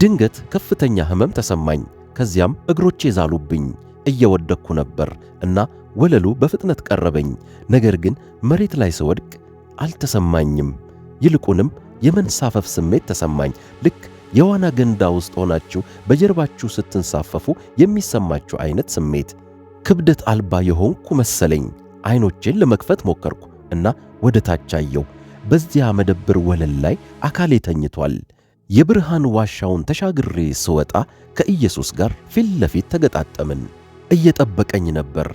ድንገት ከፍተኛ ህመም ተሰማኝ። ከዚያም እግሮቼ ዛሉብኝ። እየወደቅኩ ነበር እና ወለሉ በፍጥነት ቀረበኝ። ነገር ግን መሬት ላይ ስወድቅ አልተሰማኝም። ይልቁንም የመንሳፈፍ ስሜት ተሰማኝ። ልክ የዋና ገንዳ ውስጥ ሆናችሁ በጀርባችሁ ስትንሳፈፉ የሚሰማችሁ አይነት ስሜት። ክብደት አልባ የሆንኩ መሰለኝ። አይኖቼን ለመክፈት ሞከርኩ እና ወደ ታች አየሁ። በዚያ መደብር ወለል ላይ አካሌ ተኝቷል። የብርሃን ዋሻውን ተሻግሬ ስወጣ ከኢየሱስ ጋር ፊት ለፊት ተገጣጠምን። እየጠበቀኝ ነበር።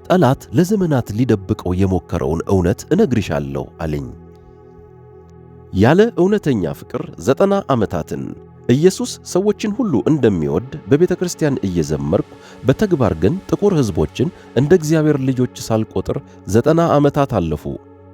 ጠላት ለዘመናት ሊደብቀው የሞከረውን እውነት እነግርሻለሁ አለኝ። ያለ እውነተኛ ፍቅር 90 ዓመታትን ኢየሱስ ሰዎችን ሁሉ እንደሚወድ በቤተ ክርስቲያን እየዘመርኩ በተግባር ግን ጥቁር ሕዝቦችን እንደ እግዚአብሔር ልጆች ሳልቆጥር 90 ዓመታት አለፉ።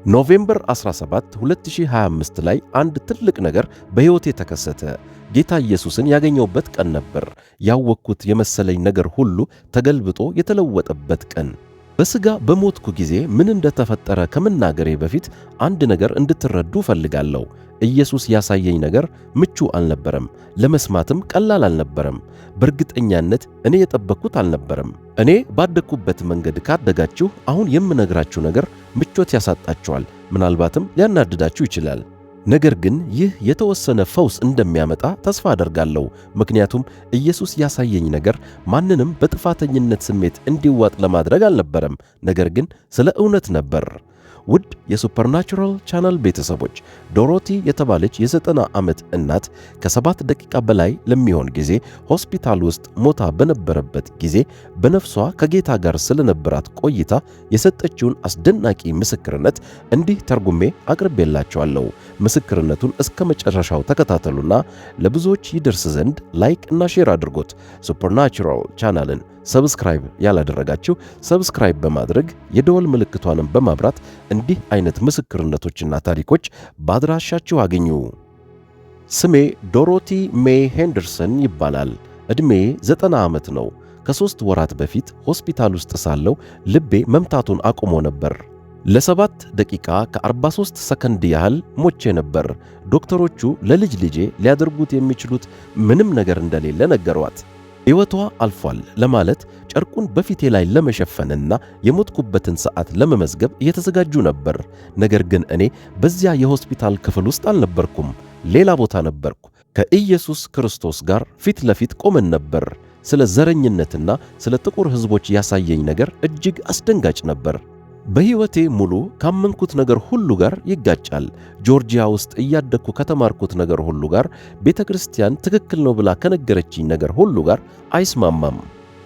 ኖቬምበር 17 2025 ላይ አንድ ትልቅ ነገር በሕይወቴ ተከሰተ። ጌታ ኢየሱስን ያገኘሁበት ቀን ነበር። ያወቅኩት የመሰለኝ ነገር ሁሉ ተገልብጦ የተለወጠበት ቀን። በሥጋ በሞትኩ ጊዜ ምን እንደተፈጠረ ከመናገሬ በፊት አንድ ነገር እንድትረዱ እፈልጋለሁ። ኢየሱስ ያሳየኝ ነገር ምቹ አልነበረም፣ ለመስማትም ቀላል አልነበረም። በእርግጠኛነት እኔ የጠበቅኩት አልነበረም። እኔ ባደግኩበት መንገድ ካደጋችሁ አሁን የምነግራችሁ ነገር ምቾት ያሳጣችኋል፣ ምናልባትም ሊያናድዳችሁ ይችላል። ነገር ግን ይህ የተወሰነ ፈውስ እንደሚያመጣ ተስፋ አደርጋለሁ። ምክንያቱም ኢየሱስ ያሳየኝ ነገር ማንንም በጥፋተኝነት ስሜት እንዲዋጥ ለማድረግ አልነበረም፣ ነገር ግን ስለ እውነት ነበር። ውድ የሱፐርናቹራል ቻናል ቤተሰቦች፣ ዶሮቲ የተባለች የ90 ዓመት እናት ከ7 ደቂቃ በላይ ለሚሆን ጊዜ ሆስፒታል ውስጥ ሞታ በነበረበት ጊዜ በነፍሷ ከጌታ ጋር ስለነበራት ቆይታ የሰጠችውን አስደናቂ ምስክርነት እንዲህ ተርጉሜ አቅርቤላችኋለሁ። ምስክርነቱን እስከ መጨረሻው ተከታተሉና ለብዙዎች ይደርስ ዘንድ ላይክ እና ሼር አድርጎት። ሱፐርናቹራል ቻናልን ሰብስክራይብ ያላደረጋችሁ ሰብስክራይብ በማድረግ የደወል ምልክቷንም በማብራት እንዲህ አይነት ምስክርነቶችና ታሪኮች በአድራሻችሁ አግኙ። ስሜ ዶሮቲ ሜይ ሄንደርሰን ይባላል። ዕድሜ 90 ዓመት ነው። ከ3 ወራት በፊት ሆስፒታል ውስጥ ሳለው ልቤ መምታቱን አቁሞ ነበር። ለ7 ደቂቃ ከ43 ሰከንድ ያህል ሞቼ ነበር። ዶክተሮቹ ለልጅ ልጄ ሊያደርጉት የሚችሉት ምንም ነገር እንደሌለ ነገሯት። ሕይወቷ አልፏል ለማለት ጨርቁን በፊቴ ላይ ለመሸፈንና የሞትኩበትን ሰዓት ለመመዝገብ እየተዘጋጁ ነበር። ነገር ግን እኔ በዚያ የሆስፒታል ክፍል ውስጥ አልነበርኩም፣ ሌላ ቦታ ነበርኩ። ከኢየሱስ ክርስቶስ ጋር ፊት ለፊት ቆመን ነበር። ስለ ዘረኝነትና ስለ ጥቁር ሕዝቦች ያሳየኝ ነገር እጅግ አስደንጋጭ ነበር። በሕይወቴ ሙሉ ካመንኩት ነገር ሁሉ ጋር ይጋጫል። ጆርጂያ ውስጥ እያደግኩ ከተማርኩት ነገር ሁሉ ጋር፣ ቤተ ክርስቲያን ትክክል ነው ብላ ከነገረችኝ ነገር ሁሉ ጋር አይስማማም።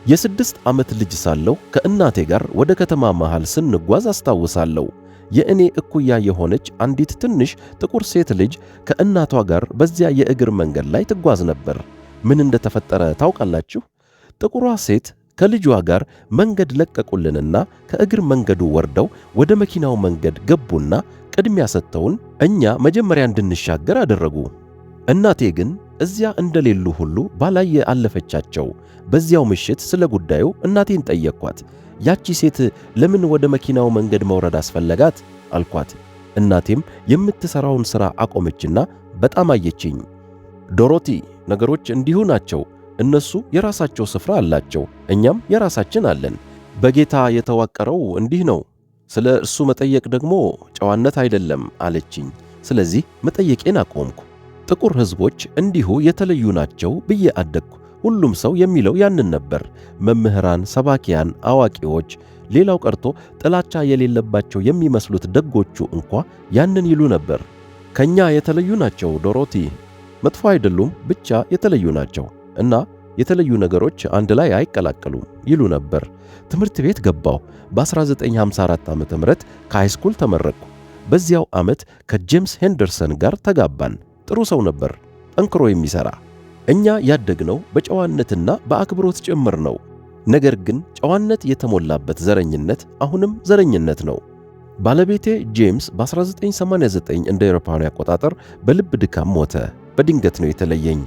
የ6 ዓመት ልጅ ሳለሁ ከእናቴ ጋር ወደ ከተማ መሃል ስንጓዝ አስታውሳለሁ። የእኔ እኩያ የሆነች አንዲት ትንሽ ጥቁር ሴት ልጅ ከእናቷ ጋር በዚያ የእግር መንገድ ላይ ትጓዝ ነበር። ምን እንደተፈጠረ ታውቃላችሁ? ጥቁሯ ሴት ከልጇ ጋር መንገድ ለቀቁልንና ከእግር መንገዱ ወርደው ወደ መኪናው መንገድ ገቡና ቅድሚያ ሰጥተውን እኛ መጀመሪያ እንድንሻገር አደረጉ። እናቴ ግን እዚያ እንደሌሉ ሁሉ ባላየ አለፈቻቸው። በዚያው ምሽት ስለ ጉዳዩ እናቴን ጠየቅኳት። ያቺ ሴት ለምን ወደ መኪናው መንገድ መውረድ አስፈለጋት አልኳት። እናቴም የምትሠራውን ሥራ አቆመችና በጣም አየችኝ። ዶሮቲ፣ ነገሮች እንዲሁ ናቸው። እነሱ የራሳቸው ስፍራ አላቸው፣ እኛም የራሳችን አለን። በጌታ የተዋቀረው እንዲህ ነው። ስለ እርሱ መጠየቅ ደግሞ ጨዋነት አይደለም አለችኝ። ስለዚህ መጠየቄን አቆምኩ። ጥቁር ሕዝቦች እንዲሁ የተለዩ ናቸው ብዬ አደግኩ። ሁሉም ሰው የሚለው ያንን ነበር። መምህራን፣ ሰባኪያን፣ አዋቂዎች፣ ሌላው ቀርቶ ጥላቻ የሌለባቸው የሚመስሉት ደጎቹ እንኳ ያንን ይሉ ነበር። ከኛ የተለዩ ናቸው ዶሮቲ፣ መጥፎ አይደሉም፣ ብቻ የተለዩ ናቸው እና የተለዩ ነገሮች አንድ ላይ አይቀላቀሉም ይሉ ነበር። ትምህርት ቤት ገባሁ። በ1954 ዓ.ም ከሃይስኩል ተመረቅኩ። በዚያው ዓመት ከጄምስ ሄንደርሰን ጋር ተጋባን። ጥሩ ሰው ነበር፣ ጠንክሮ የሚሠራ። እኛ ያደግነው በጨዋነትና በአክብሮት ጭምር ነው። ነገር ግን ጨዋነት የተሞላበት ዘረኝነት አሁንም ዘረኝነት ነው። ባለቤቴ ጄምስ በ1989 እንደ አውሮፓውያን አቆጣጠር በልብ ድካም ሞተ። በድንገት ነው የተለየኝ።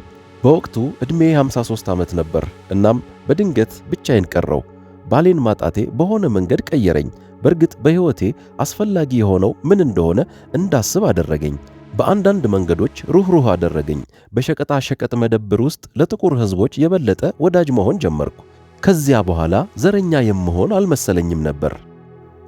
በወቅቱ ዕድሜ 53 ዓመት ነበር። እናም በድንገት ብቻዬን ቀረው። ባሌን ማጣቴ በሆነ መንገድ ቀየረኝ። በእርግጥ በሕይወቴ አስፈላጊ የሆነው ምን እንደሆነ እንዳስብ አደረገኝ። በአንዳንድ መንገዶች ሩህሩህ አደረገኝ። በሸቀጣ ሸቀጥ መደብር ውስጥ ለጥቁር ሕዝቦች የበለጠ ወዳጅ መሆን ጀመርኩ። ከዚያ በኋላ ዘረኛ የምሆን አልመሰለኝም ነበር።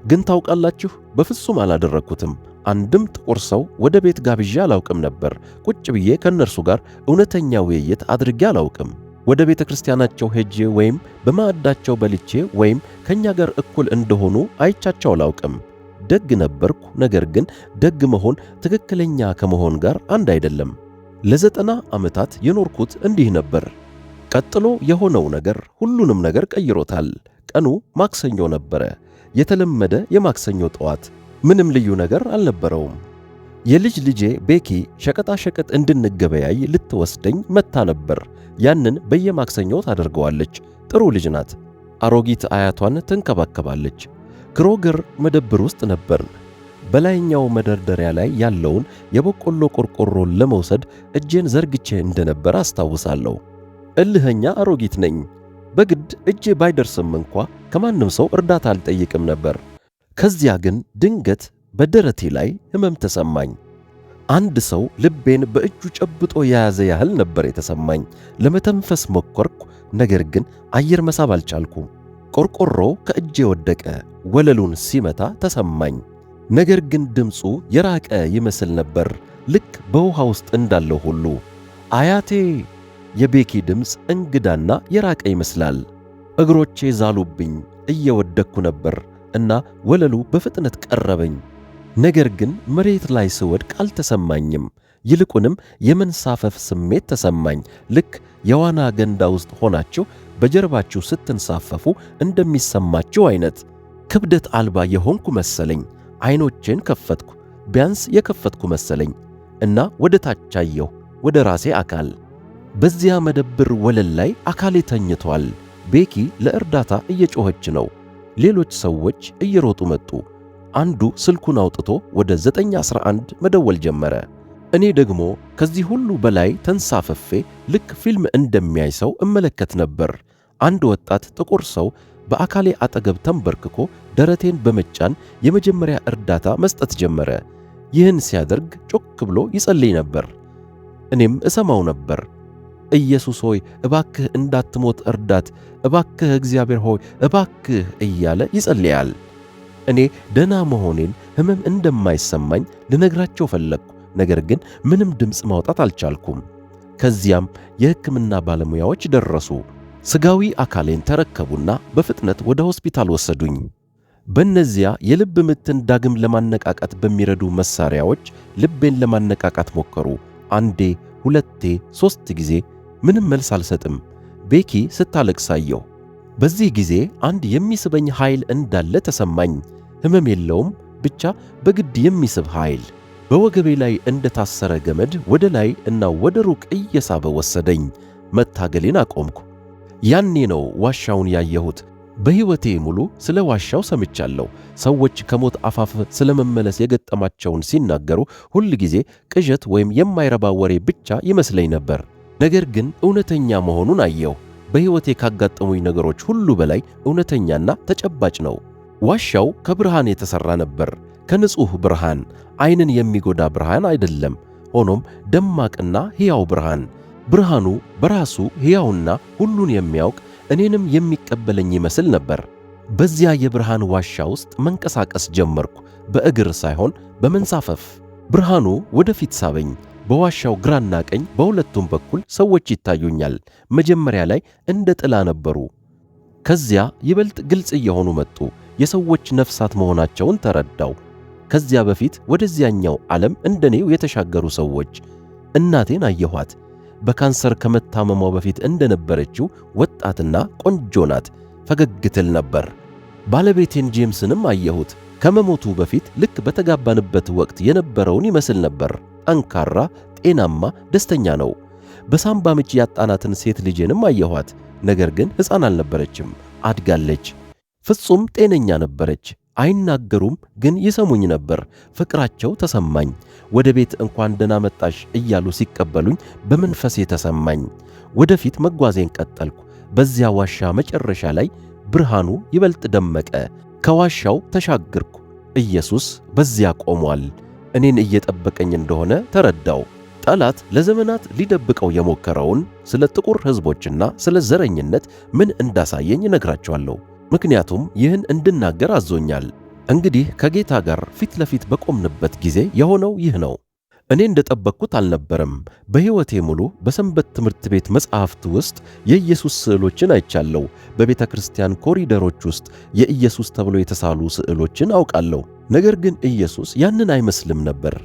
ግን ታውቃላችሁ፣ በፍጹም አላደረግኩትም። አንድም ጥቁር ሰው ወደ ቤት ጋብዣ አላውቅም ነበር። ቁጭ ብዬ ከእነርሱ ጋር እውነተኛ ውይይት አድርጌ አላውቅም። ወደ ቤተ ክርስቲያናቸው ሄጄ ወይም በማዕዳቸው በልቼ ወይም ከእኛ ጋር እኩል እንደሆኑ አይቻቸው አላውቅም። ደግ ነበርኩ። ነገር ግን ደግ መሆን ትክክለኛ ከመሆን ጋር አንድ አይደለም። ለ90 ዓመታት የኖርኩት እንዲህ ነበር። ቀጥሎ የሆነው ነገር ሁሉንም ነገር ቀይሮታል። ቀኑ ማክሰኞ ነበረ። የተለመደ የማክሰኞ ጠዋት። ምንም ልዩ ነገር አልነበረውም። የልጅ ልጄ ቤኪ ሸቀጣ ሸቀጥ እንድንገበያይ ልትወስደኝ መታ ነበር። ያንን በየማክሰኞው ታደርገዋለች። ጥሩ ልጅ ናት። አሮጊት አያቷን ትንከባከባለች። ክሮገር መደብር ውስጥ ነበርን። በላይኛው መደርደሪያ ላይ ያለውን የበቆሎ ቆርቆሮን ለመውሰድ እጄን ዘርግቼ እንደነበር አስታውሳለሁ። እልህኛ አሮጊት ነኝ። በግድ እጄ ባይደርስም እንኳ ከማንም ሰው እርዳታ አልጠይቅም ነበር። ከዚያ ግን ድንገት በደረቴ ላይ ሕመም ተሰማኝ። አንድ ሰው ልቤን በእጁ ጨብጦ የያዘ ያህል ነበር የተሰማኝ። ለመተንፈስ ሞከርኩ፣ ነገር ግን አየር መሳብ አልቻልኩም። ቆርቆሮው ከእጄ ወደቀ። ወለሉን ሲመታ ተሰማኝ። ነገር ግን ድምፁ የራቀ ይመስል ነበር፣ ልክ በውሃ ውስጥ እንዳለው ሁሉ። አያቴ! የቤኪ ድምፅ እንግዳና የራቀ ይመስላል። እግሮቼ ዛሉብኝ። እየወደቅኩ ነበር እና ወለሉ በፍጥነት ቀረበኝ። ነገር ግን መሬት ላይ ስወድቅ አልተሰማኝም። ይልቁንም የመንሳፈፍ ስሜት ተሰማኝ። ልክ የዋና ገንዳ ውስጥ ሆናችሁ በጀርባችሁ ስትንሳፈፉ እንደሚሰማችሁ አይነት። ክብደት አልባ የሆንኩ መሰለኝ። ዓይኖቼን ከፈትኩ፣ ቢያንስ የከፈትኩ መሰለኝ እና ወደ ታች አየሁ፣ ወደ ራሴ አካል። በዚያ መደብር ወለል ላይ አካሌ ተኝቷል። ቤኪ ለእርዳታ እየጮኸች ነው። ሌሎች ሰዎች እየሮጡ መጡ። አንዱ ስልኩን አውጥቶ ወደ 911 መደወል ጀመረ። እኔ ደግሞ ከዚህ ሁሉ በላይ ተንሳፈፌ ልክ ፊልም እንደሚያይ ሰው እመለከት ነበር። አንድ ወጣት ጥቁር ሰው በአካሌ አጠገብ ተንበርክኮ ደረቴን በመጫን የመጀመሪያ እርዳታ መስጠት ጀመረ። ይህን ሲያደርግ ጮክ ብሎ ይጸልይ ነበር። እኔም እሰማው ነበር። ኢየሱስ ሆይ እባክህ እንዳትሞት እርዳት፣ እባክህ እግዚአብሔር ሆይ እባክህ እያለ ይጸልያል። እኔ ደህና መሆኔን፣ ሕመም እንደማይሰማኝ ልነግራቸው ፈለግኩ። ነገር ግን ምንም ድምፅ ማውጣት አልቻልኩም። ከዚያም የሕክምና ባለሙያዎች ደረሱ። ሥጋዊ አካሌን ተረከቡና በፍጥነት ወደ ሆስፒታል ወሰዱኝ። በእነዚያ የልብ ምትን ዳግም ለማነቃቃት በሚረዱ መሣሪያዎች ልቤን ለማነቃቃት ሞከሩ። አንዴ፣ ሁለቴ፣ 3 ጊዜ። ምንም መልስ አልሰጥም። ቤኪ ስታለቅስ አየሁ። በዚህ ጊዜ አንድ የሚስበኝ ኃይል እንዳለ ተሰማኝ። ሕመም የለውም፣ ብቻ በግድ የሚስብ ኃይል። በወገቤ ላይ እንደ ታሰረ ገመድ ወደ ላይ እና ወደ ሩቅ እየሳበ ወሰደኝ። መታገሌን አቆምኩ። ያኔ ነው ዋሻውን ያየሁት። በሕይወቴ ሙሉ ስለ ዋሻው ሰምቻለሁ። ሰዎች ከሞት አፋፍ ስለ መመለስ የገጠማቸውን ሲናገሩ ሁል ጊዜ ቅዠት ወይም የማይረባ ወሬ ብቻ ይመስለኝ ነበር። ነገር ግን እውነተኛ መሆኑን አየሁ። በሕይወቴ ካጋጠሙኝ ነገሮች ሁሉ በላይ እውነተኛና ተጨባጭ ነው። ዋሻው ከብርሃን የተሠራ ነበር። ከንጹሕ ብርሃን፣ ዓይንን የሚጎዳ ብርሃን አይደለም። ሆኖም ደማቅና ሕያው ብርሃን። ብርሃኑ በራሱ ሕያውና ሁሉን የሚያውቅ እኔንም የሚቀበለኝ ይመስል ነበር። በዚያ የብርሃን ዋሻ ውስጥ መንቀሳቀስ ጀመርኩ፣ በእግር ሳይሆን በመንሳፈፍ። ብርሃኑ ወደፊት ሳበኝ። በዋሻው ግራና ቀኝ በሁለቱም በኩል ሰዎች ይታዩኛል። መጀመሪያ ላይ እንደ ጥላ ነበሩ። ከዚያ ይበልጥ ግልጽ እየሆኑ መጡ። የሰዎች ነፍሳት መሆናቸውን ተረዳው። ከዚያ በፊት ወደዚያኛው ዓለም እንደኔው የተሻገሩ ሰዎች። እናቴን አየኋት። በካንሰር ከመታመሟ በፊት እንደነበረችው ወጣትና ቆንጆ ናት። ፈገግ ትል ነበር። ባለቤቴን ጄምስንም አየሁት። ከመሞቱ በፊት ልክ በተጋባንበት ወቅት የነበረውን ይመስል ነበር። ጠንካራ፣ ጤናማ፣ ደስተኛ ነው። በሳምባ ምች ያጣናትን ሴት ልጄንም አየኋት። ነገር ግን ሕፃን አልነበረችም፣ አድጋለች። ፍጹም ጤነኛ ነበረች። አይናገሩም፣ ግን ይሰሙኝ ነበር። ፍቅራቸው ተሰማኝ። ወደ ቤት እንኳን ደህና መጣሽ እያሉ ሲቀበሉኝ በመንፈሴ ተሰማኝ። ወደፊት መጓዜን ቀጠልኩ። በዚያ ዋሻ መጨረሻ ላይ ብርሃኑ ይበልጥ ደመቀ። ከዋሻው ተሻገርኩ። ኢየሱስ በዚያ ቆሟል። እኔን እየጠበቀኝ እንደሆነ ተረዳው። ጠላት ለዘመናት ሊደብቀው የሞከረውን ስለ ጥቁር ሕዝቦችና ስለ ዘረኝነት ምን እንዳሳየኝ እነግራቸዋለሁ። ምክንያቱም ይህን እንድናገር አዞኛል። እንግዲህ ከጌታ ጋር ፊት ለፊት በቆምንበት ጊዜ የሆነው ይህ ነው። እኔ እንደጠበቅኩት አልነበረም። በሕይወቴ ሙሉ በሰንበት ትምህርት ቤት መጽሐፍት ውስጥ የኢየሱስ ስዕሎችን አይቻለሁ። በቤተ ክርስቲያን ኮሪደሮች ውስጥ የኢየሱስ ተብሎ የተሳሉ ስዕሎችን አውቃለሁ። ነገር ግን ኢየሱስ ያንን አይመስልም ነበር።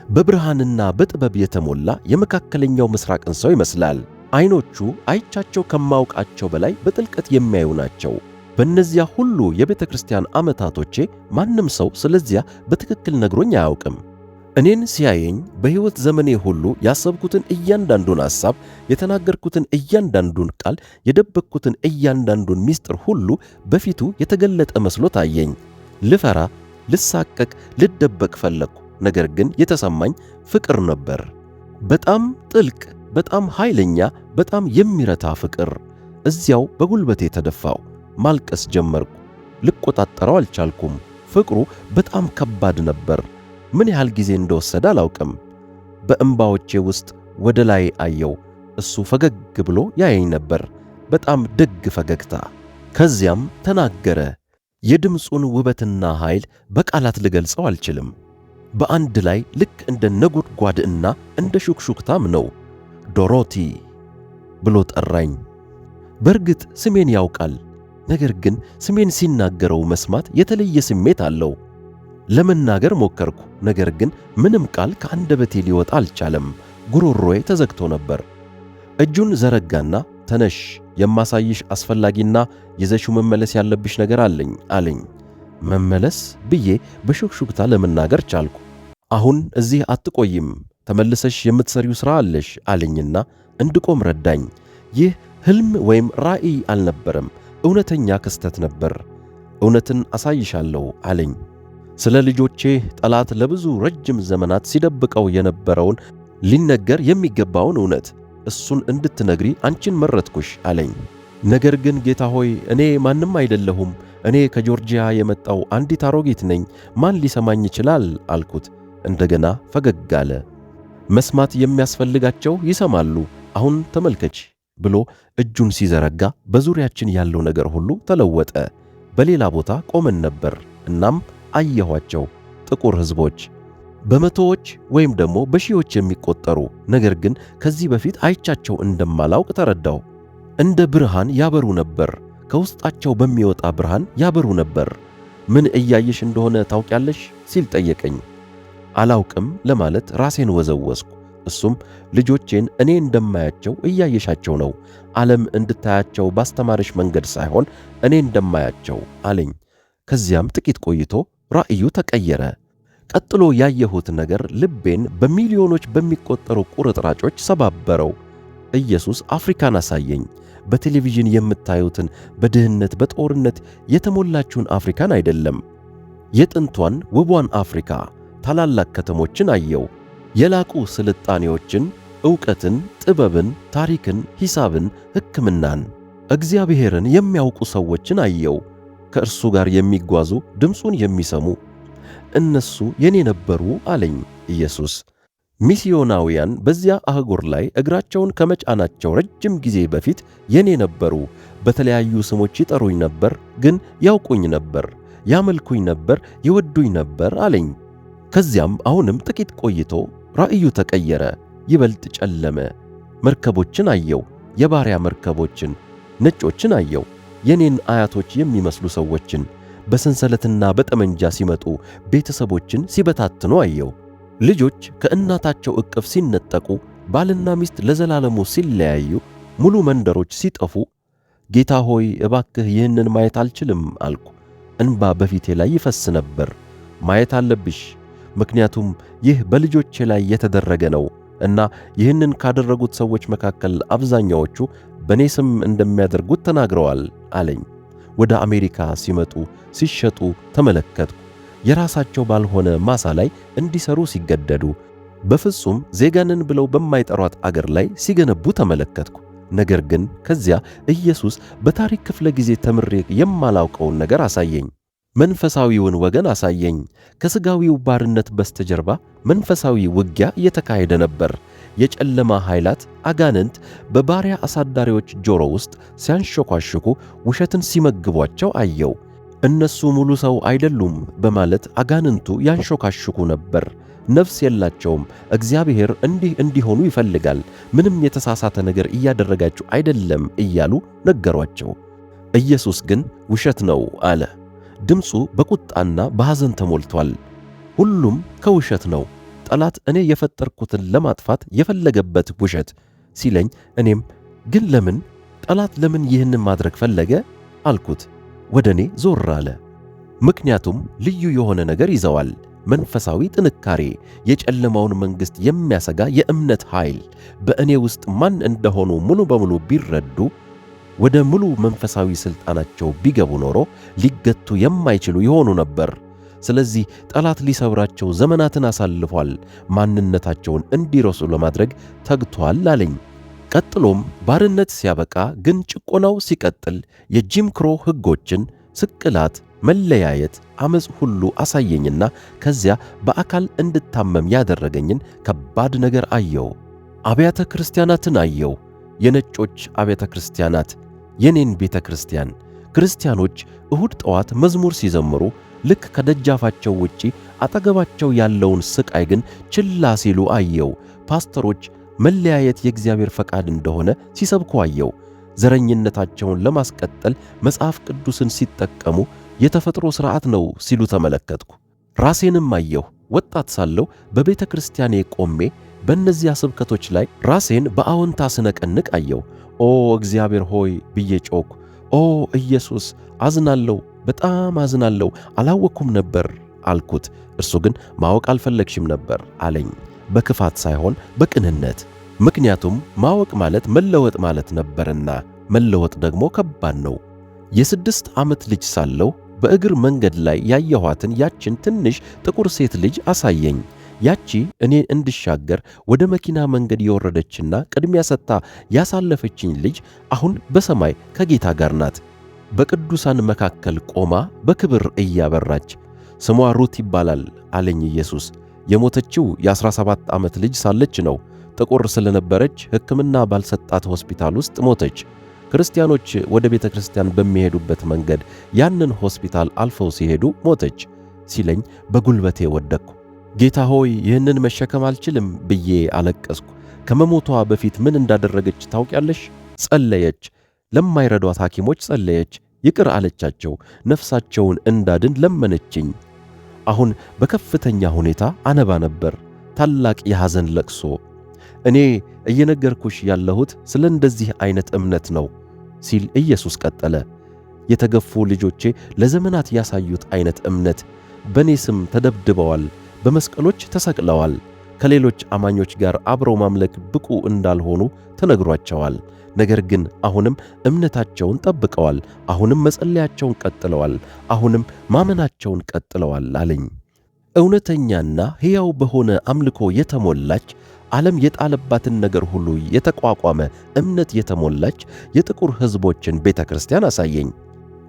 በብርሃንና በጥበብ የተሞላ የመካከለኛው ምስራቅን ሰው ይመስላል። ዐይኖቹ አይቻቸው ከማውቃቸው በላይ በጥልቀት የሚያዩ ናቸው። በእነዚያ ሁሉ የቤተ ክርስቲያን ዓመታቶቼ ማንም ሰው ስለዚያ በትክክል ነግሮኝ አያውቅም። እኔን ሲያየኝ በሕይወት ዘመኔ ሁሉ ያሰብኩትን እያንዳንዱን ሐሳብ፣ የተናገርኩትን እያንዳንዱን ቃል፣ የደበቅኩትን እያንዳንዱን ምስጢር ሁሉ በፊቱ የተገለጠ መስሎ ታየኝ። ልፈራ፣ ልሳቀቅ፣ ልደበቅ ፈለግሁ። ነገር ግን የተሰማኝ ፍቅር ነበር። በጣም ጥልቅ፣ በጣም ኃይለኛ፣ በጣም የሚረታ ፍቅር። እዚያው በጉልበቴ ተደፋው። ማልቀስ ጀመርኩ። ልቆጣጠረው አልቻልኩም። ፍቅሩ በጣም ከባድ ነበር። ምን ያህል ጊዜ እንደወሰደ አላውቅም። በእንባዎቼ ውስጥ ወደ ላይ አየው። እሱ ፈገግ ብሎ ያየኝ ነበር፣ በጣም ደግ ፈገግታ። ከዚያም ተናገረ። የድምፁን ውበትና ኃይል በቃላት ልገልጸው አልችልም። በአንድ ላይ ልክ እንደ ነጎድጓድና እንደ ሹክሹክታም ነው። ዶሮቲ ብሎ ጠራኝ። በእርግጥ ስሜን ያውቃል። ነገር ግን ስሜን ሲናገረው መስማት የተለየ ስሜት አለው። ለመናገር ሞከርኩ፣ ነገር ግን ምንም ቃል ከአንደበቴ ሊወጣ አልቻለም። ጉሮሮዬ ተዘግቶ ነበር። እጁን ዘረጋና ተነሽ፣ የማሳይሽ አስፈላጊና ይዘሽው መመለስ ያለብሽ ነገር አለኝ። መመለስ ብዬ በሹክሹክታ ለመናገር ቻልኩ። አሁን እዚህ አትቆይም፣ ተመልሰሽ የምትሰሪው ሥራ አለሽ አለኝና እንድቆም ረዳኝ። ይህ ሕልም ወይም ራእይ አልነበረም፣ እውነተኛ ክስተት ነበር። እውነትን አሳይሻለሁ አለኝ። ስለ ልጆቼ ጠላት ለብዙ ረጅም ዘመናት ሲደብቀው የነበረውን ሊነገር የሚገባውን እውነት እሱን እንድትነግሪ አንቺን መረጥኩሽ አለኝ። ነገር ግን ጌታ ሆይ፣ እኔ ማንም አይደለሁም። እኔ ከጆርጂያ የመጣው አንዲት አሮጊት ነኝ። ማን ሊሰማኝ ይችላል አልኩት። እንደገና ፈገግ አለ። መስማት የሚያስፈልጋቸው ይሰማሉ። አሁን ተመልከች ብሎ እጁን ሲዘረጋ በዙሪያችን ያለው ነገር ሁሉ ተለወጠ። በሌላ ቦታ ቆመን ነበር። እናም አየኋቸው፣ ጥቁር ሕዝቦች በመቶዎች ወይም ደግሞ በሺዎች የሚቆጠሩ። ነገር ግን ከዚህ በፊት አይቻቸው እንደማላውቅ ተረዳው። እንደ ብርሃን ያበሩ ነበር። ከውስጣቸው በሚወጣ ብርሃን ያበሩ ነበር። ምን እያየሽ እንደሆነ ታውቂያለሽ ሲል ጠየቀኝ። አላውቅም ለማለት ራሴን ወዘወስኩ። እሱም ልጆቼን እኔ እንደማያቸው እያየሻቸው ነው። ዓለም እንድታያቸው ባስተማረሽ መንገድ ሳይሆን እኔ እንደማያቸው አለኝ። ከዚያም ጥቂት ቆይቶ ራእዩ ተቀየረ። ቀጥሎ ያየሁት ነገር ልቤን በሚሊዮኖች በሚቆጠሩ ቁርጥራጮች ሰባበረው። ኢየሱስ አፍሪካን አሳየኝ። በቴሌቪዥን የምታዩትን በድህነት በጦርነት የተሞላችውን አፍሪካን አይደለም። የጥንቷን ውቧን አፍሪካ ታላላቅ ከተሞችን አየው። የላቁ ስልጣኔዎችን፣ ዕውቀትን፣ ጥበብን፣ ታሪክን፣ ሂሳብን፣ ሕክምናን፣ እግዚአብሔርን የሚያውቁ ሰዎችን አየው። ከእርሱ ጋር የሚጓዙ ድምፁን የሚሰሙ እነሱ የኔ ነበሩ አለኝ ኢየሱስ። ሚስዮናውያን በዚያ አህጉር ላይ እግራቸውን ከመጫናቸው ረጅም ጊዜ በፊት የኔ ነበሩ። በተለያዩ ስሞች ይጠሩኝ ነበር፣ ግን ያውቁኝ ነበር፣ ያመልኩኝ ነበር፣ ይወዱኝ ነበር አለኝ። ከዚያም አሁንም ጥቂት ቆይቶ ራእዩ ተቀየረ፣ ይበልጥ ጨለመ። መርከቦችን አየው፣ የባሪያ መርከቦችን፣ ነጮችን አየው፣ የኔን አያቶች የሚመስሉ ሰዎችን በሰንሰለትና በጠመንጃ ሲመጡ ቤተሰቦችን ሲበታትኑ አየው። ልጆች ከእናታቸው ዕቅፍ ሲነጠቁ፣ ባልና ሚስት ለዘላለሙ ሲለያዩ፣ ሙሉ መንደሮች ሲጠፉ፣ ጌታ ሆይ እባክህ ይህንን ማየት አልችልም አልኩ። እንባ በፊቴ ላይ ይፈስ ነበር። ማየት አለብሽ፣ ምክንያቱም ይህ በልጆቼ ላይ የተደረገ ነው እና ይህንን ካደረጉት ሰዎች መካከል አብዛኛዎቹ በእኔ ስም እንደሚያደርጉት ተናግረዋል አለኝ። ወደ አሜሪካ ሲመጡ ሲሸጡ ተመለከትኩ። የራሳቸው ባልሆነ ማሳ ላይ እንዲሰሩ ሲገደዱ፣ በፍጹም ዜጋንን ብለው በማይጠሯት አገር ላይ ሲገነቡ ተመለከትኩ። ነገር ግን ከዚያ ኢየሱስ በታሪክ ክፍለ ጊዜ ተምሬ የማላውቀውን ነገር አሳየኝ። መንፈሳዊውን ወገን አሳየኝ። ከሥጋዊው ባርነት በስተጀርባ መንፈሳዊ ውጊያ እየተካሄደ ነበር። የጨለማ ኃይላት አጋንንት በባሪያ አሳዳሪዎች ጆሮ ውስጥ ሲያንሾካሽኩ ውሸትን ሲመግቧቸው አየው። እነሱ ሙሉ ሰው አይደሉም በማለት አጋንንቱ ያንሾካሽኩ ነበር። ነፍስ የላቸውም፣ እግዚአብሔር እንዲህ እንዲሆኑ ይፈልጋል፣ ምንም የተሳሳተ ነገር እያደረጋችሁ አይደለም እያሉ ነገሯቸው። ኢየሱስ ግን ውሸት ነው አለ። ድምፁ በቁጣና በሐዘን ተሞልቷል። ሁሉም ከውሸት ነው። ጠላት እኔ የፈጠርኩትን ለማጥፋት የፈለገበት ውሸት ሲለኝ፣ እኔም ግን ለምን ጠላት ለምን ይህንን ማድረግ ፈለገ አልኩት። ወደ እኔ ዞር አለ። ምክንያቱም ልዩ የሆነ ነገር ይዘዋል። መንፈሳዊ ጥንካሬ፣ የጨለማውን መንግሥት የሚያሰጋ የእምነት ኃይል። በእኔ ውስጥ ማን እንደሆኑ ሙሉ በሙሉ ቢረዱ፣ ወደ ሙሉ መንፈሳዊ ሥልጣናቸው ቢገቡ ኖሮ ሊገቱ የማይችሉ ይሆኑ ነበር። ስለዚህ ጠላት ሊሰብራቸው ዘመናትን አሳልፏል። ማንነታቸውን እንዲረሱ ለማድረግ ተግቷል አለኝ። ቀጥሎም ባርነት ሲያበቃ ግን ጭቆናው ሲቀጥል የጂም ክሮ ሕጎችን፣ ስቅላት፣ መለያየት፣ ዓመፅ ሁሉ አሳየኝና ከዚያ በአካል እንድታመም ያደረገኝን ከባድ ነገር አየው። አብያተ ክርስቲያናትን አየው። የነጮች አብያተ ክርስቲያናት፣ የኔን ቤተ ክርስቲያን። ክርስቲያኖች እሁድ ጠዋት መዝሙር ሲዘምሩ ልክ ከደጃፋቸው ውጪ አጠገባቸው ያለውን ስቃይ ግን ችላ ሲሉ አየው። ፓስተሮች መለያየት የእግዚአብሔር ፈቃድ እንደሆነ ሲሰብኩ አየው። ዘረኝነታቸውን ለማስቀጠል መጽሐፍ ቅዱስን ሲጠቀሙ የተፈጥሮ ሥርዓት ነው ሲሉ ተመለከትኩ። ራሴንም አየሁ። ወጣት ሳለሁ በቤተ ክርስቲያኔ ቆሜ በእነዚያ ስብከቶች ላይ ራሴን በአዎንታ ስነቀንቅ አየሁ። ኦ እግዚአብሔር ሆይ ብዬ ጮኩ። ኦ ኢየሱስ አዝናለሁ፣ በጣም አዝናለሁ፣ አላወቅኩም ነበር አልኩት። እርሱ ግን ማወቅ አልፈለግሽም ነበር አለኝ፣ በክፋት ሳይሆን በቅንነት። ምክንያቱም ማወቅ ማለት መለወጥ ማለት ነበርና፣ መለወጥ ደግሞ ከባድ ነው። የ6 ዓመት ልጅ ሳለሁ በእግር መንገድ ላይ ያየኋትን ያችን ትንሽ ጥቁር ሴት ልጅ አሳየኝ። ያቺ እኔን እንድሻገር ወደ መኪና መንገድ የወረደችና ቅድሚያ ሰጥታ ያሳለፈችኝ ልጅ አሁን በሰማይ ከጌታ ጋር ናት። በቅዱሳን መካከል ቆማ በክብር እያበራች። ስሟ ሩት ይባላል አለኝ ኢየሱስ። የሞተችው የ17 ዓመት ልጅ ሳለች ነው። ጥቁር ስለነበረች ሕክምና ባልሰጣት ሆስፒታል ውስጥ ሞተች። ክርስቲያኖች ወደ ቤተ ክርስቲያን በሚሄዱበት መንገድ ያንን ሆስፒታል አልፈው ሲሄዱ ሞተች ሲለኝ በጉልበቴ ወደቅኩ። ጌታ ሆይ ይህንን መሸከም አልችልም ብዬ አለቀስኩ። ከመሞቷ በፊት ምን እንዳደረገች ታውቂያለሽ? ጸለየች። ለማይረዷት ሐኪሞች ጸለየች። ይቅር አለቻቸው። ነፍሳቸውን እንዳድን ለመነችኝ። አሁን በከፍተኛ ሁኔታ አነባ ነበር። ታላቅ የሐዘን ለቅሶ። እኔ እየነገርኩሽ ያለሁት ስለ እንደዚህ አይነት እምነት ነው ሲል ኢየሱስ ቀጠለ። የተገፉ ልጆቼ ለዘመናት ያሳዩት አይነት እምነት በእኔ ስም ተደብድበዋል፣ በመስቀሎች ተሰቅለዋል። ከሌሎች አማኞች ጋር አብረው ማምለክ ብቁ እንዳልሆኑ ተነግሯቸዋል። ነገር ግን አሁንም እምነታቸውን ጠብቀዋል። አሁንም መጸለያቸውን ቀጥለዋል። አሁንም ማመናቸውን ቀጥለዋል አለኝ። እውነተኛና ሕያው በሆነ አምልኮ የተሞላች ዓለም የጣለባትን ነገር ሁሉ የተቋቋመ እምነት የተሞላች የጥቁር ሕዝቦችን ቤተ ክርስቲያን አሳየኝ።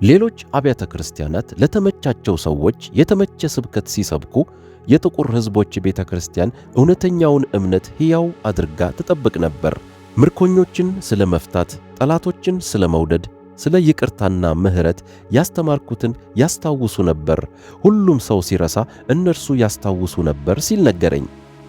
ሌሎች አብያተ ክርስቲያናት ለተመቻቸው ሰዎች የተመቸ ስብከት ሲሰብኩ፣ የጥቁር ሕዝቦች ቤተ ክርስቲያን እውነተኛውን እምነት ሕያው አድርጋ ትጠብቅ ነበር። ምርኮኞችን ስለ መፍታት፣ ጠላቶችን ስለ መውደድ፣ ስለ ይቅርታና ምሕረት ያስተማርኩትን ያስታውሱ ነበር። ሁሉም ሰው ሲረሳ እነርሱ ያስታውሱ ነበር ሲል ነገረኝ።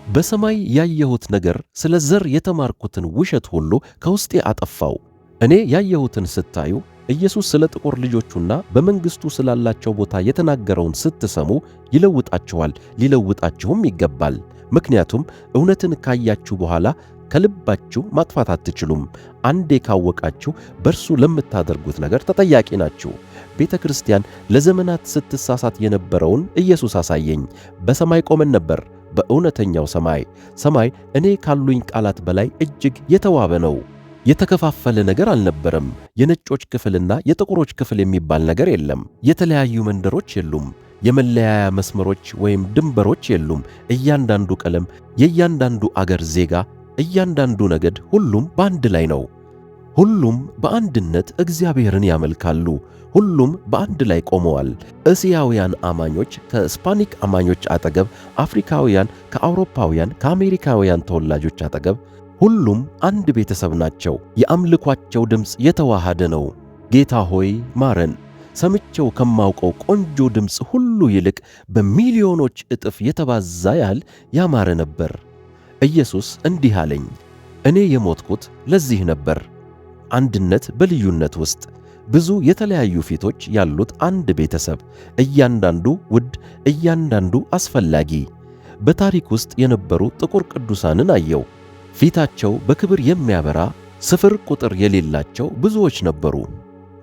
በሰማይ ያየሁት ነገር ስለ ዘር የተማርኩትን ውሸት ሁሉ ከውስጤ አጠፋው። እኔ ያየሁትን ስታዩ ኢየሱስ ስለ ጥቁር ልጆቹና በመንግሥቱ ስላላቸው ቦታ የተናገረውን ስትሰሙ ይለውጣችኋል፣ ሊለውጣችሁም ይገባል። ምክንያቱም እውነትን ካያችሁ በኋላ ከልባችሁ ማጥፋት አትችሉም። አንዴ ካወቃችሁ በእርሱ ለምታደርጉት ነገር ተጠያቂ ናችሁ። ቤተ ክርስቲያን ለዘመናት ስትሳሳት የነበረውን ኢየሱስ አሳየኝ። በሰማይ ቆመን ነበር፣ በእውነተኛው ሰማይ። ሰማይ እኔ ካሉኝ ቃላት በላይ እጅግ የተዋበ ነው። የተከፋፈለ ነገር አልነበረም። የነጮች ክፍልና የጥቁሮች ክፍል የሚባል ነገር የለም። የተለያዩ መንደሮች የሉም። የመለያያ መስመሮች ወይም ድንበሮች የሉም። እያንዳንዱ ቀለም፣ የእያንዳንዱ አገር ዜጋ፣ እያንዳንዱ ነገድ፣ ሁሉም በአንድ ላይ ነው። ሁሉም በአንድነት እግዚአብሔርን ያመልካሉ። ሁሉም በአንድ ላይ ቆመዋል። እስያውያን አማኞች ከስፓኒክ አማኞች አጠገብ፣ አፍሪካውያን ከአውሮፓውያን ከአሜሪካውያን ተወላጆች አጠገብ ሁሉም አንድ ቤተሰብ ናቸው። የአምልኳቸው ድምፅ የተዋሃደ ነው። ጌታ ሆይ ማረን። ሰምቼው ከማውቀው ቆንጆ ድምፅ ሁሉ ይልቅ በሚሊዮኖች እጥፍ የተባዛ ያህል ያማረ ነበር። ኢየሱስ እንዲህ አለኝ፣ እኔ የሞትኩት ለዚህ ነበር። አንድነት በልዩነት ውስጥ ብዙ የተለያዩ ፊቶች ያሉት አንድ ቤተሰብ፣ እያንዳንዱ ውድ፣ እያንዳንዱ አስፈላጊ። በታሪክ ውስጥ የነበሩ ጥቁር ቅዱሳንን አየው። ፊታቸው በክብር የሚያበራ ስፍር ቁጥር የሌላቸው ብዙዎች ነበሩ።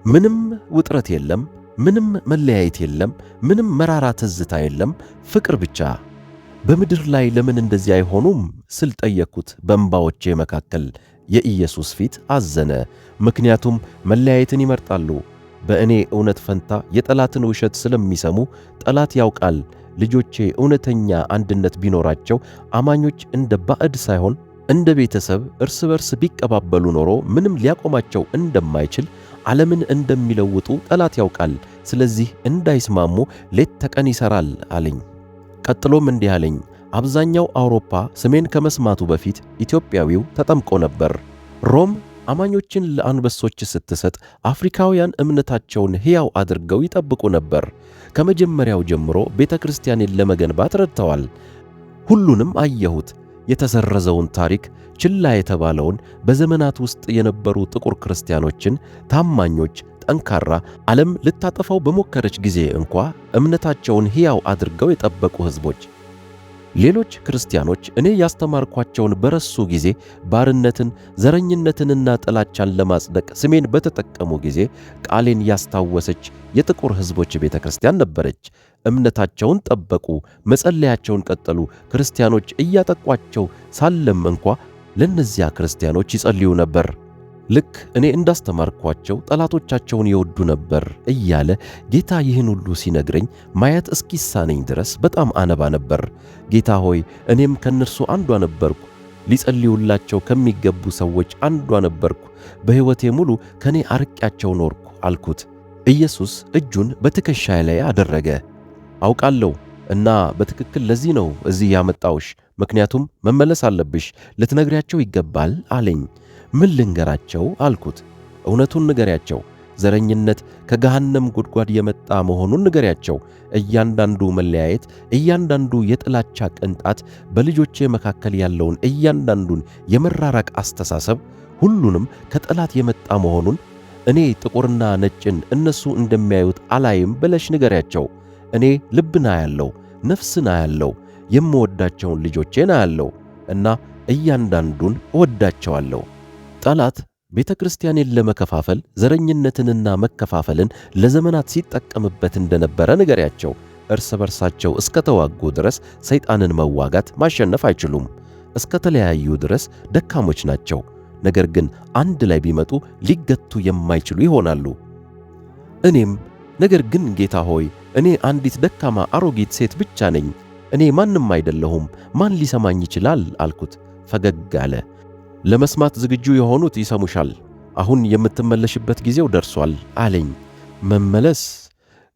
ምንም ውጥረት የለም፣ ምንም መለያየት የለም፣ ምንም መራራ ትዝታ የለም፣ ፍቅር ብቻ። በምድር ላይ ለምን እንደዚህ አይሆኑም ስል ጠየቅኩት። በእንባዎቼ መካከል የኢየሱስ ፊት አዘነ። ምክንያቱም መለያየትን ይመርጣሉ። በእኔ እውነት ፈንታ የጠላትን ውሸት ስለሚሰሙ ጠላት ያውቃል። ልጆቼ እውነተኛ አንድነት ቢኖራቸው አማኞች እንደ ባዕድ ሳይሆን እንደ ቤተሰብ እርስ በርስ ቢቀባበሉ ኖሮ ምንም ሊያቆማቸው እንደማይችል ዓለምን እንደሚለውጡ ጠላት ያውቃል። ስለዚህ እንዳይስማሙ ሌት ተቀን ይሠራል አለኝ። ቀጥሎም እንዲህ አለኝ፣ አብዛኛው አውሮፓ ስሜን ከመስማቱ በፊት ኢትዮጵያዊው ተጠምቆ ነበር። ሮም አማኞችን ለአንበሶች ስትሰጥ አፍሪካውያን እምነታቸውን ሕያው አድርገው ይጠብቁ ነበር። ከመጀመሪያው ጀምሮ ቤተ ክርስቲያንን ለመገንባት ረድተዋል። ሁሉንም አየሁት። የተሰረዘውን ታሪክ፣ ችላ የተባለውን፣ በዘመናት ውስጥ የነበሩ ጥቁር ክርስቲያኖችን፣ ታማኞች፣ ጠንካራ፣ ዓለም ልታጠፋው በሞከረች ጊዜ እንኳ እምነታቸውን ሕያው አድርገው የጠበቁ ሕዝቦች። ሌሎች ክርስቲያኖች እኔ ያስተማርኳቸውን በረሱ ጊዜ ባርነትን፣ ዘረኝነትንና ጥላቻን ለማጽደቅ ስሜን በተጠቀሙ ጊዜ ቃሌን ያስታወሰች የጥቁር ሕዝቦች ቤተ ክርስቲያን ነበረች። እምነታቸውን ጠበቁ፣ መጸለያቸውን ቀጠሉ። ክርስቲያኖች እያጠቋቸው ሳለም እንኳ ለእነዚያ ክርስቲያኖች ይጸልዩ ነበር። ልክ እኔ እንዳስተማርኳቸው ጠላቶቻቸውን ይወዱ ነበር እያለ ጌታ ይህን ሁሉ ሲነግረኝ ማየት እስኪሳነኝ ድረስ በጣም አነባ ነበር። ጌታ ሆይ እኔም ከእነርሱ አንዷ ነበርኩ። ሊጸልዩላቸው ከሚገቡ ሰዎች አንዷ ነበርኩ። በሕይወቴ ሙሉ ከእኔ አርቄያቸው ኖርኩ አልኩት። ኢየሱስ እጁን በትከሻዬ ላይ አደረገ። አውቃለሁ እና በትክክል ለዚህ ነው እዚህ ያመጣውሽ። ምክንያቱም መመለስ አለብሽ፣ ልትነግሪያቸው ይገባል አለኝ። ምን ልንገራቸው አልኩት። እውነቱን ንገሪያቸው። ዘረኝነት ከገሃነም ጉድጓድ የመጣ መሆኑን ንገሪያቸው። እያንዳንዱ መለያየት፣ እያንዳንዱ የጥላቻ ቅንጣት፣ በልጆቼ መካከል ያለውን እያንዳንዱን የመራራቅ አስተሳሰብ ሁሉንም ከጠላት የመጣ መሆኑን እኔ ጥቁርና ነጭን እነሱ እንደሚያዩት አላይም ብለሽ ንገሪያቸው። እኔ ልብና ያለው ነፍስና ያለው የምወዳቸውን ልጆቼና ያለው እና እያንዳንዱን እወዳቸዋለሁ። ጠላት ቤተ ክርስቲያንን ለመከፋፈል ዘረኝነትንና መከፋፈልን ለዘመናት ሲጠቀምበት እንደነበረ ንገሪያቸው። እርስ በርሳቸው እስከ ተዋጉ ድረስ ሰይጣንን መዋጋት ማሸነፍ አይችሉም። እስከ ተለያዩ ድረስ ደካሞች ናቸው። ነገር ግን አንድ ላይ ቢመጡ ሊገቱ የማይችሉ ይሆናሉ። እኔም ነገር ግን ጌታ ሆይ እኔ አንዲት ደካማ አሮጊት ሴት ብቻ ነኝ። እኔ ማንም አይደለሁም። ማን ሊሰማኝ ይችላል አልኩት። ፈገግ አለ። ለመስማት ዝግጁ የሆኑት ይሰሙሻል። አሁን የምትመለሽበት ጊዜው ደርሷል አለኝ። መመለስ?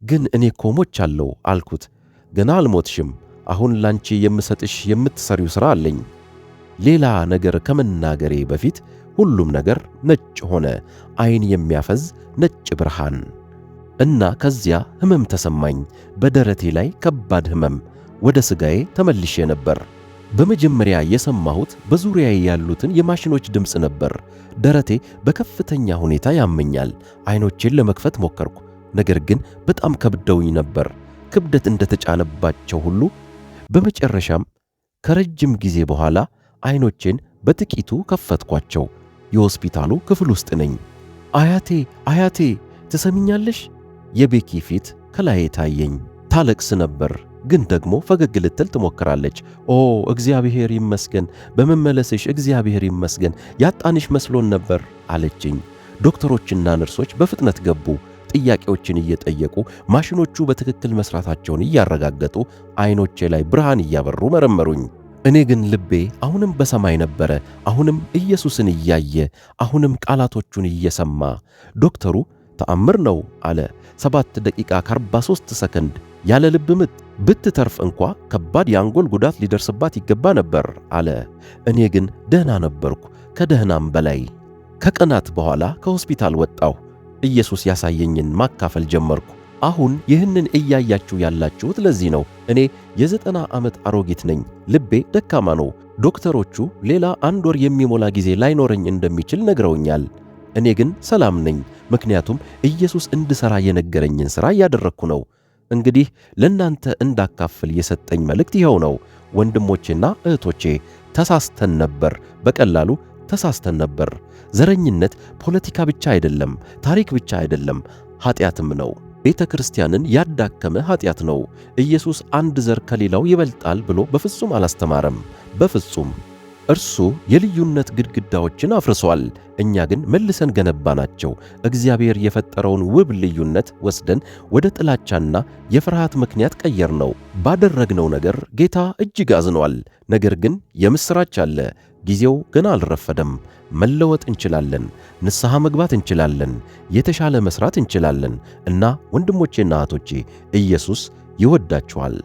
ግን እኔ እኮ ሞቻለሁ አልኩት። ገና አልሞትሽም። አሁን ላንቺ የምሰጥሽ የምትሰሪው ሥራ አለኝ። ሌላ ነገር ከመናገሬ በፊት ሁሉም ነገር ነጭ ሆነ፣ ዓይን የሚያፈዝ ነጭ ብርሃን እና ከዚያ ሕመም ተሰማኝ። በደረቴ ላይ ከባድ ሕመም። ወደ ሥጋዬ ተመልሼ ነበር። በመጀመሪያ የሰማሁት በዙሪያዬ ያሉትን የማሽኖች ድምፅ ነበር። ደረቴ በከፍተኛ ሁኔታ ያመኛል። ዓይኖቼን ለመክፈት ሞከርኩ፣ ነገር ግን በጣም ከብደውኝ ነበር፣ ክብደት እንደተጫነባቸው ሁሉ። በመጨረሻም ከረጅም ጊዜ በኋላ ዓይኖቼን በጥቂቱ ከፈትኳቸው። የሆስፒታሉ ክፍል ውስጥ ነኝ። አያቴ አያቴ ትሰሚኛለሽ? የቤኪ ፊት ከላዬ ታየኝ። ታለቅስ ነበር፣ ግን ደግሞ ፈገግ ልትል ትሞክራለች። ኦ እግዚአብሔር ይመስገን፣ በመመለስሽ እግዚአብሔር ይመስገን፣ ያጣንሽ መስሎን ነበር አለችኝ። ዶክተሮችና ነርሶች በፍጥነት ገቡ። ጥያቄዎችን እየጠየቁ ማሽኖቹ በትክክል መስራታቸውን እያረጋገጡ ዓይኖቼ ላይ ብርሃን እያበሩ መረመሩኝ። እኔ ግን ልቤ አሁንም በሰማይ ነበረ፣ አሁንም ኢየሱስን እያየ፣ አሁንም ቃላቶቹን እየሰማ። ዶክተሩ ተአምር ነው አለ። 7 ደቂቃ ከ43 ሰከንድ ያለ ልብ ምት ብትተርፍ እንኳ ከባድ የአንጎል ጉዳት ሊደርስባት ይገባ ነበር አለ። እኔ ግን ደህና ነበርኩ፣ ከደህናም በላይ። ከቀናት በኋላ ከሆስፒታል ወጣሁ። ኢየሱስ ያሳየኝን ማካፈል ጀመርኩ። አሁን ይህንን እያያችሁ ያላችሁት ለዚህ ነው። እኔ የ90 ዓመት አሮጊት ነኝ። ልቤ ደካማ ነው። ዶክተሮቹ ሌላ 1 ወር የሚሞላ ጊዜ ላይኖረኝ እንደሚችል ነግረውኛል። እኔ ግን ሰላም ነኝ፣ ምክንያቱም ኢየሱስ እንድሠራ የነገረኝን ሥራ እያደረግኩ ነው። እንግዲህ ለእናንተ እንዳካፍል የሰጠኝ መልእክት ይኸው ነው። ወንድሞቼና እህቶቼ ተሳስተን ነበር፣ በቀላሉ ተሳስተን ነበር። ዘረኝነት ፖለቲካ ብቻ አይደለም፣ ታሪክ ብቻ አይደለም፣ ኀጢአትም ነው። ቤተ ክርስቲያንን ያዳከመ ኀጢአት ነው። ኢየሱስ አንድ ዘር ከሌላው ይበልጣል ብሎ በፍጹም አላስተማረም። በፍጹም። እርሱ የልዩነት ግድግዳዎችን አፍርሷል። እኛ ግን መልሰን ገነባናቸው። እግዚአብሔር የፈጠረውን ውብ ልዩነት ወስደን ወደ ጥላቻና የፍርሃት ምክንያት ቀየርነው። ባደረግነው ነገር ጌታ እጅግ አዝኗል። ነገር ግን የምሥራች አለ። ጊዜው ገና አልረፈደም። መለወጥ እንችላለን። ንስሐ መግባት እንችላለን። የተሻለ መሥራት እንችላለን። እና ወንድሞቼና እህቶቼ ኢየሱስ ይወዳችኋል።